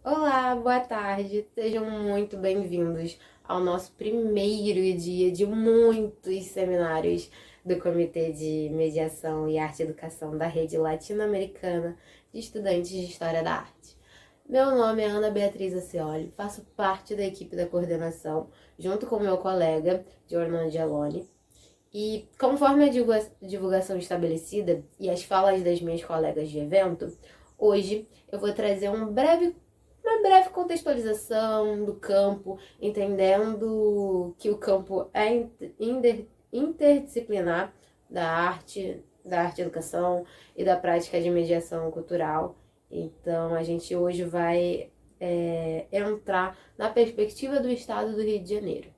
Olá, boa tarde. Sejam muito bem-vindos ao nosso primeiro dia de muitos seminários do Comitê de Mediação e Arte e Educação da Rede Latino-Americana de Estudantes de História da Arte. Meu nome é Ana Beatriz Acioli, faço parte da equipe da coordenação, junto com meu colega, Giorno Angeloni. E conforme a divulgação estabelecida e as falas das minhas colegas de evento, hoje eu vou trazer uma breve contextualização do campo, entendendo que o campo é interdisciplinar da arte e educação e da prática de mediação cultural. Então, a gente hoje vai entrar na perspectiva do Estado do Rio de Janeiro.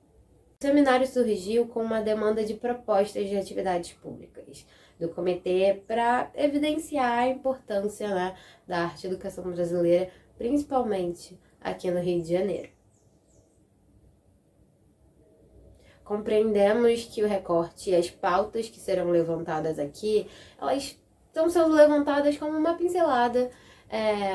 O seminário surgiu com uma demanda de propostas de atividades públicas do comitê para evidenciar a importância, né, da arte e educação brasileira, principalmente aqui no Rio de Janeiro. Compreendemos que o recorte e as pautas que serão levantadas aqui, elas estão sendo levantadas como uma pincelada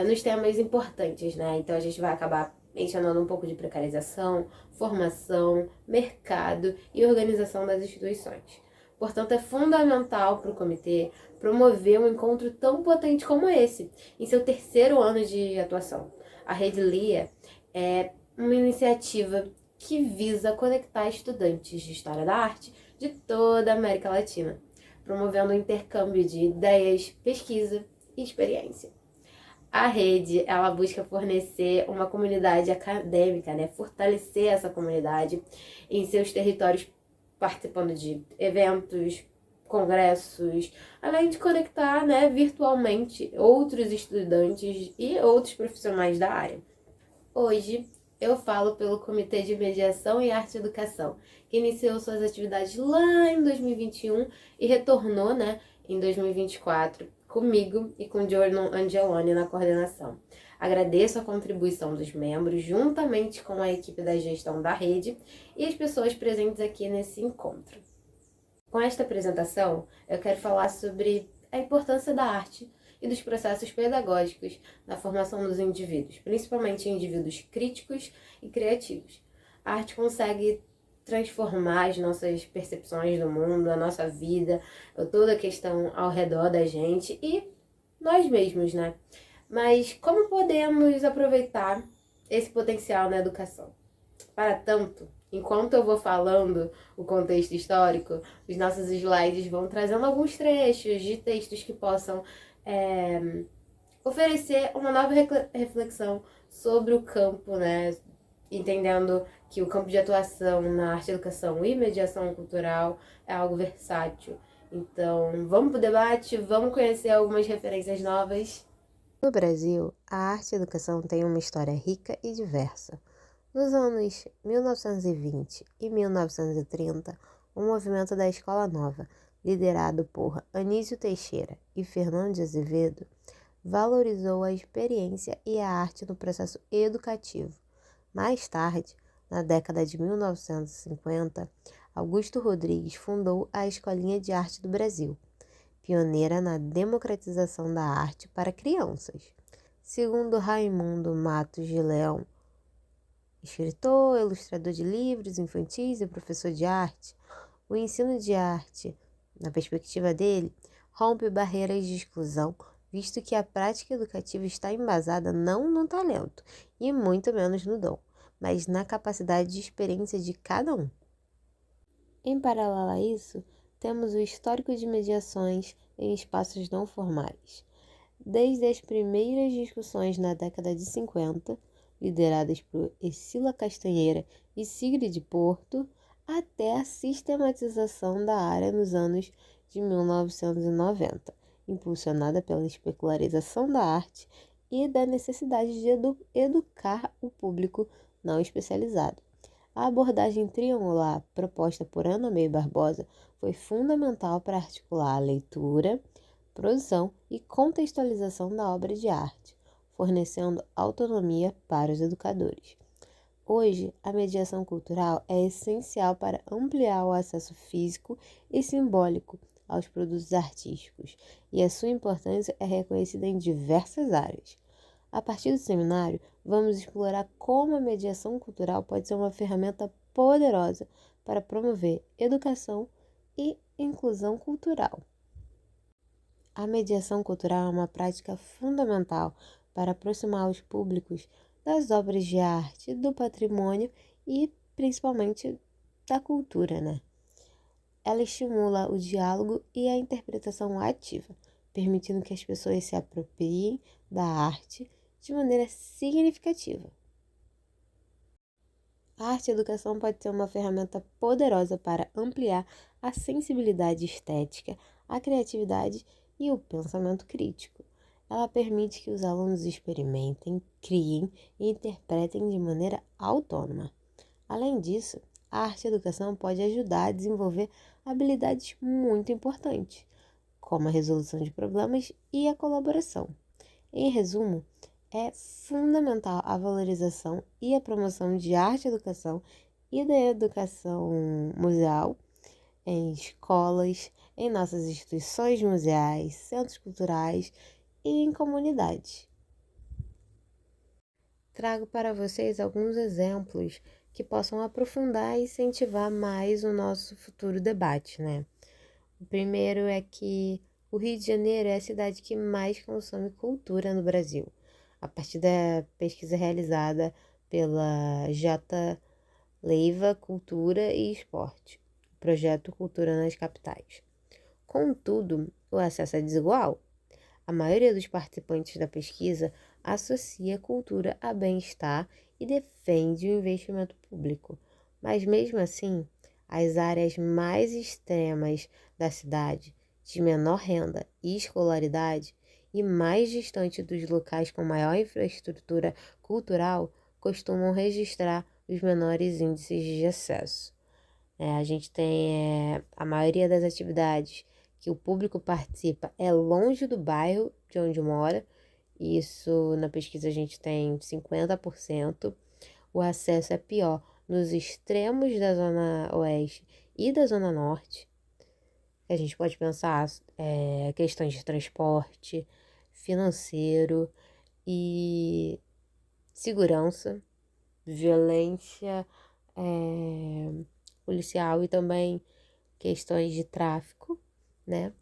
nos temas importantes, né? Então a gente vai acabar mencionando um pouco de precarização, formação, mercado e organização das instituições. Portanto, é fundamental para o comitê promover um encontro tão potente como esse, em seu terceiro ano de atuação. A Rede LIA é uma iniciativa que visa conectar estudantes de História da Arte de toda a América Latina, promovendo o intercâmbio de ideias, pesquisa e experiência. A rede, ela busca fornecer uma comunidade acadêmica, né? Fortalecer essa comunidade em seus territórios, participando de eventos, congressos, além de conectar, né, virtualmente outros estudantes e outros profissionais da área. Hoje, eu falo pelo Comitê de Mediação e Arte e Educação, que iniciou suas atividades lá em 2021 e retornou, né, em 2024, comigo e com Giorno Angeloni na coordenação. Agradeço a contribuição dos membros, juntamente com a equipe da gestão da rede e as pessoas presentes aqui nesse encontro. Com esta apresentação, eu quero falar sobre a importância da arte e dos processos pedagógicos na formação dos indivíduos, principalmente indivíduos críticos e criativos. A arte consegue transformar as nossas percepções do mundo, a nossa vida, toda a questão ao redor da gente e nós mesmos, né? Mas como podemos aproveitar esse potencial na educação? Para tanto, enquanto eu vou falando o contexto histórico, os nossos slides vão trazendo alguns trechos de textos que possam oferecer uma nova reflexão sobre o campo, né? Entendendo que o campo de atuação na arte, educação e mediação cultural é algo versátil. Então, vamos para o debate, vamos conhecer algumas referências novas. No Brasil, a arte e a educação têm uma história rica e diversa. Nos anos 1920 e 1930, o movimento da Escola Nova, liderado por Anísio Teixeira e Fernando de Azevedo, valorizou a experiência e a arte no processo educativo. Mais tarde, na década de 1950, Augusto Rodrigues fundou a Escolinha de Arte do Brasil, pioneira na democratização da arte para crianças. Segundo Raimundo Matos de Leão, escritor, ilustrador de livros infantis e professor de arte, o ensino de arte, na perspectiva dele, rompe barreiras de exclusão, visto que a prática educativa está embasada não no talento, e muito menos no dom, mas na capacidade de experiência de cada um. Em paralelo a isso, temos o histórico de mediações em espaços não formais. Desde as primeiras discussões na década de 50, lideradas por Ercília Castanheira e Sigrid Porto, até a sistematização da área nos anos de 1990, impulsionada pela especularização da arte e da necessidade de educar o público não especializado. A abordagem triangular proposta por Ana May Barbosa foi fundamental para articular a leitura, produção e contextualização da obra de arte, fornecendo autonomia para os educadores. Hoje, a mediação cultural é essencial para ampliar o acesso físico e simbólico aos produtos artísticos, e a sua importância é reconhecida em diversas áreas. A partir do seminário, vamos explorar como a mediação cultural pode ser uma ferramenta poderosa para promover educação e inclusão cultural. A mediação cultural é uma prática fundamental para aproximar os públicos das obras de arte, do patrimônio e, principalmente, da cultura, né? Ela estimula o diálogo e a interpretação ativa, permitindo que as pessoas se apropriem da arte de maneira significativa. A arte e a educação pode ser uma ferramenta poderosa para ampliar a sensibilidade estética, a criatividade e o pensamento crítico. Ela permite que os alunos experimentem, criem e interpretem de maneira autônoma. Além disso, a arte e a educação pode ajudar a desenvolver habilidades muito importantes, como a resolução de problemas e a colaboração. Em resumo, é fundamental a valorização e a promoção de arte e educação e da educação museal em escolas, em nossas instituições museais, centros culturais e em comunidades. Trago para vocês alguns exemplos que possam aprofundar e incentivar mais o nosso futuro debate, né? O primeiro é que o Rio de Janeiro é a cidade que mais consome cultura no Brasil, a partir da pesquisa realizada pela J. Leiva Cultura e Esporte, projeto Cultura nas Capitais. Contudo, o acesso é desigual. A maioria dos participantes da pesquisa associa cultura a bem-estar e defende o investimento público, mas mesmo assim, as áreas mais extremas da cidade, de menor renda e escolaridade, e mais distante dos locais com maior infraestrutura cultural, costumam registrar os menores índices de acesso. A gente tem a maioria das atividades que o público participa é longe do bairro de onde mora. Isso, na pesquisa, a gente tem 50%. O acesso é pior nos extremos da Zona Oeste e da Zona Norte. A gente pode pensar questões de transporte, financeiro e segurança, violência policial e também questões de tráfico, né?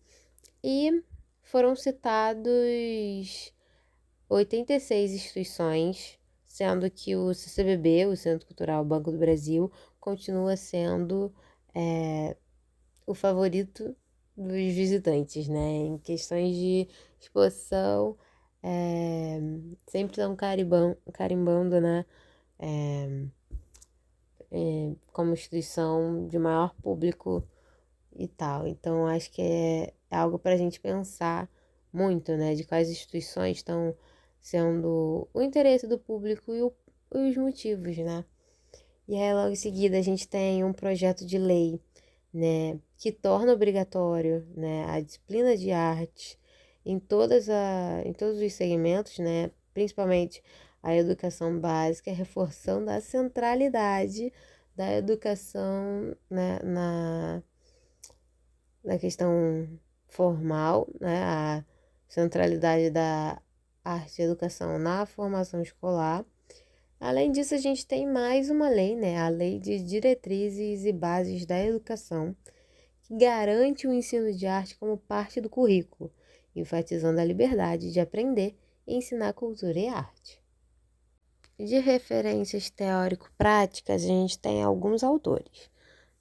E foram citados 86 instituições, sendo que o CCBB, o Centro Cultural Banco do Brasil, continua sendo o favorito dos visitantes, né? Em questões de exposição, sempre estão carimbando, né? Como instituição de maior público e tal. Então, acho que é algo para a gente pensar muito, né? De quais instituições estão sendo o interesse do público e os motivos, né? E aí, logo em seguida, a gente tem um projeto de lei, né? Que torna obrigatório, né? A disciplina de arte em todos os segmentos, né? Principalmente a educação básica, reforçando a centralidade da educação, né? Na questão formal, né? A centralidade da arte e educação na formação escolar. Além disso, a gente tem mais uma lei, né? A Lei de Diretrizes e Bases da Educação, que garante o ensino de arte como parte do currículo, enfatizando a liberdade de aprender e ensinar cultura e arte. De referências teórico-práticas, a gente tem alguns autores,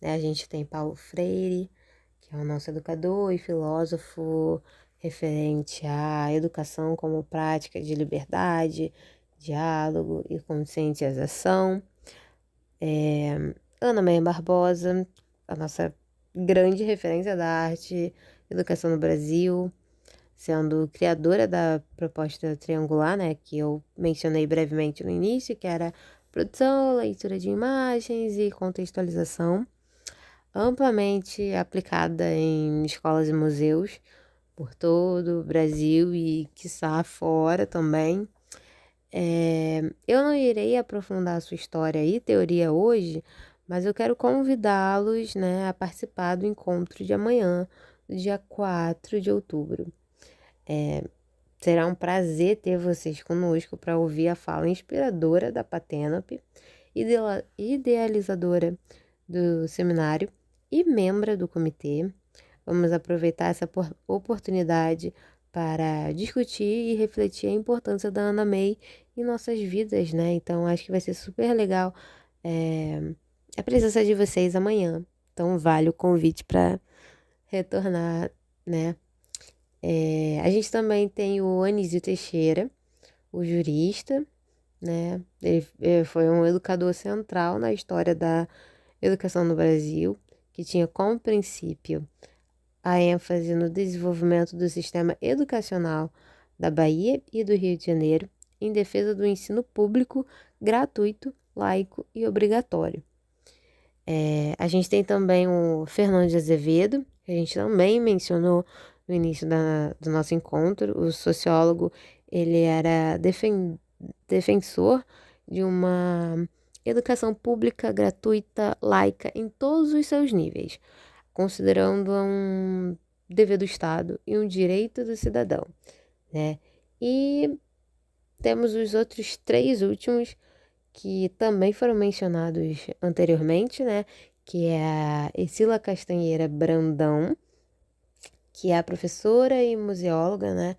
né? A gente tem Paulo Freire, que é o nosso educador e filósofo referente à educação como prática de liberdade, diálogo e conscientização. Ana Maria Barbosa, a nossa grande referência da arte e educação no Brasil, sendo criadora da proposta triangular, né, que eu mencionei brevemente no início, que era produção, leitura de imagens e contextualização, amplamente aplicada em escolas e museus por todo o Brasil e, quiçá, fora também. Eu não irei aprofundar a sua história e teoria hoje, mas eu quero convidá-los, né, a participar do encontro de amanhã, do dia 4 de outubro. será um prazer ter vocês conosco para ouvir a fala inspiradora da Paténope, idealizadora do seminário e membra do comitê. Vamos aproveitar essa oportunidade para discutir e refletir a importância da Ana May em nossas vidas, né? Então, acho que vai ser super legal a presença de vocês amanhã. Então, vale o convite para retornar, né? A gente também tem o Anísio Teixeira, o jurista, né? Ele foi um educador central na história da educação no Brasil, que tinha como princípio a ênfase no desenvolvimento do sistema educacional da Bahia e do Rio de Janeiro, em defesa do ensino público, gratuito, laico e obrigatório. A gente tem também o Fernando de Azevedo, que a gente também mencionou no início do nosso encontro. O sociólogo, ele era defensor de uma educação pública, gratuita, laica, em todos os seus níveis, considerando um dever do Estado e um direito do cidadão, né? E temos os outros 3 últimos que também foram mencionados anteriormente, né? Que é a Ercila Castanheira Brandão, que é a professora e museóloga, né?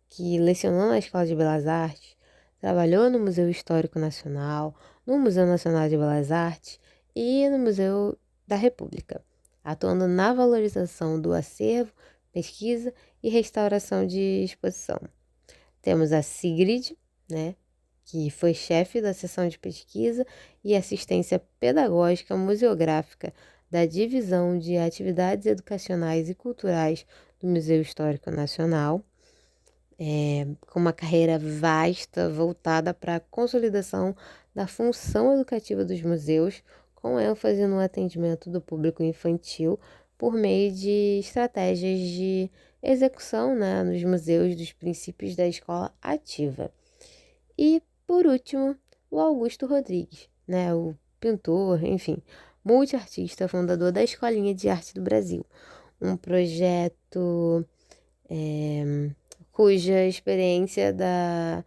Que lecionou na Escola de Belas Artes, trabalhou no Museu Histórico Nacional, no Museu Nacional de Belas Artes e no Museu da República, atuando na valorização do acervo, pesquisa e restauração de exposição. Temos a Sigrid, né, que foi chefe da seção de pesquisa e assistência pedagógica museográfica da Divisão de Atividades Educacionais e Culturais do Museu Histórico Nacional, com uma carreira vasta voltada para a consolidação da função educativa dos museus, com ênfase no atendimento do público infantil por meio de estratégias de execução, né, nos museus dos princípios da escola ativa. E, por último, o Augusto Rodrigues, né, o pintor, enfim, multiartista, fundador da Escolinha de Arte do Brasil, um projeto cuja experiência da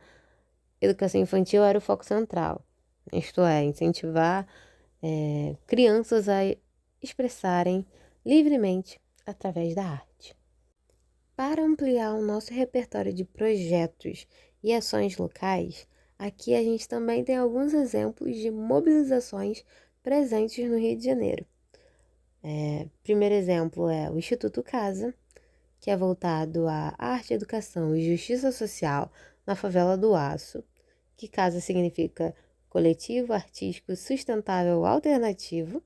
educação infantil era o foco central, isto é, incentivar crianças a expressarem livremente através da arte. Para ampliar o nosso repertório de projetos e ações locais, aqui a gente também tem alguns exemplos de mobilizações presentes no Rio de Janeiro. Primeiro exemplo é o Instituto Casa, que é voltado à arte, educação e justiça social na favela do Aço, que Casa significa coletivo artístico sustentável alternativo,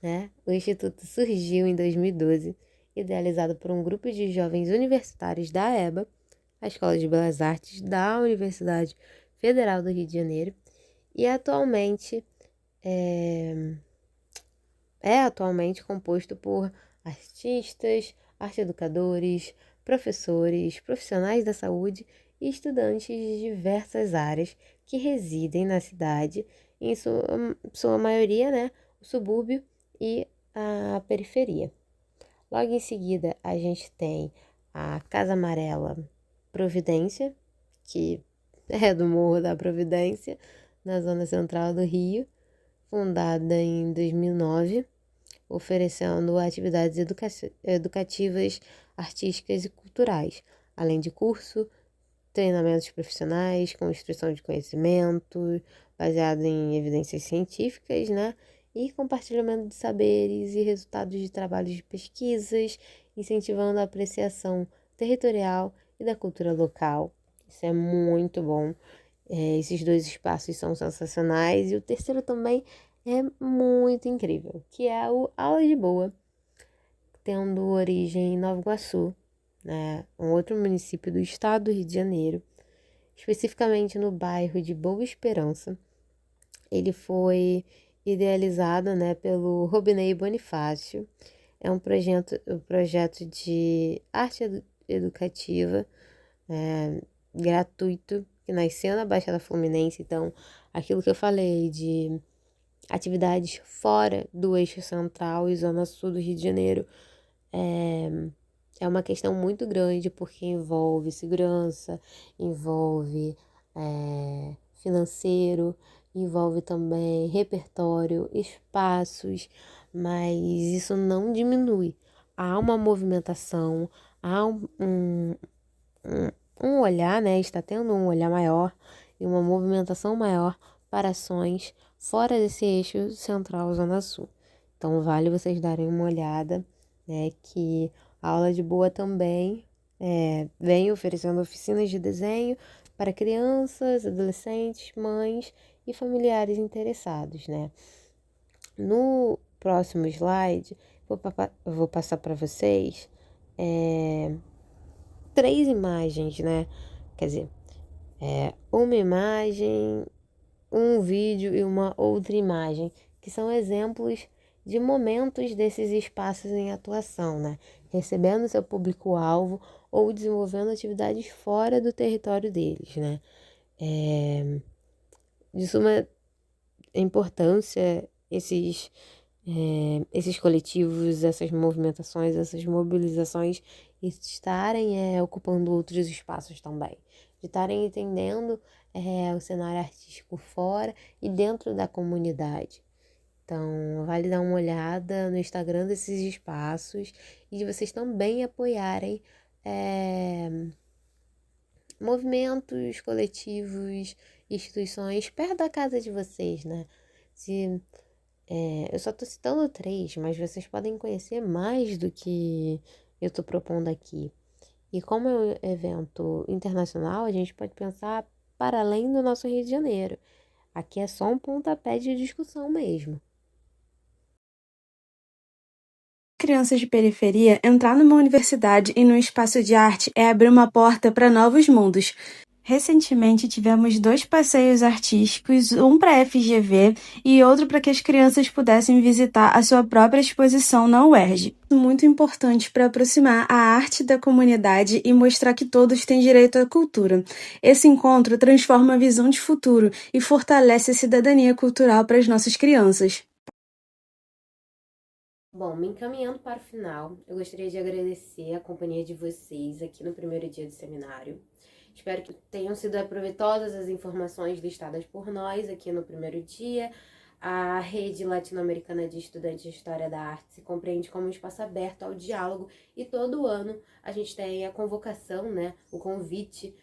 né? O Instituto surgiu em 2012, idealizado por um grupo de jovens universitários da EBA, a Escola de Belas Artes da Universidade Federal do Rio de Janeiro, e atualmente é atualmente composto por artistas, arte-educadores, professores, profissionais da saúde e estudantes de diversas áreas que residem na cidade, em sua maioria, né, o subúrbio e a periferia. Logo em seguida, a gente tem a Casa Amarela Providência, que é do Morro da Providência, na zona central do Rio, fundada em 2009, oferecendo atividades educativas, artísticas e culturais, além de curso, treinamentos profissionais, construção de conhecimento, baseado em evidências científicas, né? E compartilhamento de saberes e resultados de trabalhos de pesquisas, incentivando a apreciação territorial e da cultura local. Isso é muito bom. Esses 2 espaços são sensacionais. E o terceiro também é muito incrível, que é o Aula de Boa, tendo origem em Nova Iguaçu, né, um outro município do estado do Rio de Janeiro, especificamente no bairro de Boa Esperança. Ele foi idealizado, né, pelo Robinei Bonifácio. É um projeto de arte educativa gratuito, que nasceu na Baixada Fluminense. Então, aquilo que eu falei de atividades fora do eixo central e zona sul do Rio de Janeiro é uma questão muito grande porque envolve segurança, envolve financeiro, envolve também repertório, espaços, mas isso não diminui. Há uma movimentação, há um olhar, né? Está tendo um olhar maior e uma movimentação maior para ações fora desse eixo central Zona Sul. Então, vale vocês darem uma olhada, né? Que a aula de boa também vem oferecendo oficinas de desenho para crianças, adolescentes, mães e familiares interessados, né? No próximo slide, vou passar para vocês 3 imagens, né? Quer dizer, uma imagem, um vídeo e uma outra imagem, que são exemplos de momentos desses espaços em atuação, né? Recebendo seu público-alvo ou desenvolvendo atividades fora do território deles, né? De suma importância esses coletivos, essas movimentações, essas mobilizações estarem ocupando outros espaços também, de estarem entendendo o cenário artístico fora e dentro da comunidade. Então, vale dar uma olhada no Instagram desses espaços e de vocês também apoiarem movimentos, coletivos, instituições perto da casa de vocês, né? Eu só tô citando 3, mas vocês podem conhecer mais do que eu tô propondo aqui. E como é um evento internacional, a gente pode pensar para além do nosso Rio de Janeiro. Aqui é só um pontapé de discussão mesmo. Crianças de periferia, entrar numa universidade e num espaço de arte é abrir uma porta para novos mundos. Recentemente tivemos 2 passeios artísticos, um para a FGV e outro para que as crianças pudessem visitar a sua própria exposição na UERJ. Muito importante para aproximar a arte da comunidade e mostrar que todos têm direito à cultura. Esse encontro transforma a visão de futuro e fortalece a cidadania cultural para as nossas crianças. Bom, me encaminhando para o final, eu gostaria de agradecer a companhia de vocês aqui no primeiro dia do seminário. Espero que tenham sido proveitosas as informações listadas por nós aqui no primeiro dia. A Rede Latino-Americana de Estudantes de História da Arte se compreende como um espaço aberto ao diálogo e todo ano a gente tem a convocação, né, o convite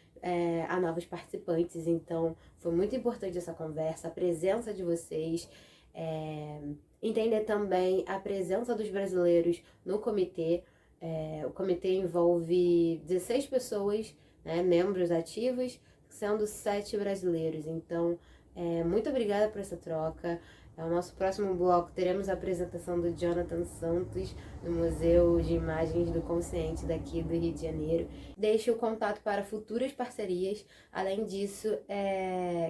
a novos participantes. Então, foi muito importante essa conversa, a presença de vocês, entender também a presença dos brasileiros no comitê. O comitê envolve 16 pessoas, né, membros ativos, sendo 7 brasileiros. Então, muito obrigada por essa troca. No nosso próximo bloco teremos a apresentação do Jonathan Santos, do Museu de Imagens do Consciente daqui do Rio de Janeiro. Deixo o contato para futuras parcerias. Além disso,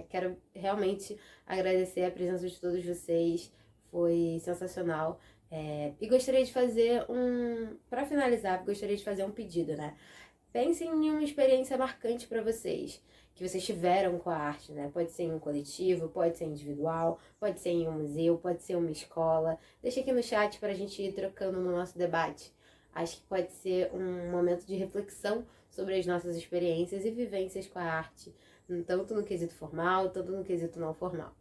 quero realmente agradecer a presença de todos vocês. Foi sensacional. E gostaria de fazer para finalizar, gostaria de fazer um pedido, né? Pensem em uma experiência marcante para vocês, que vocês tiveram com a arte, né? Pode ser em um coletivo, pode ser individual, pode ser em um museu, pode ser uma escola. Deixa aqui no chat para a gente ir trocando no nosso debate. Acho que pode ser um momento de reflexão sobre as nossas experiências e vivências com a arte, tanto no quesito formal, tanto no quesito não formal.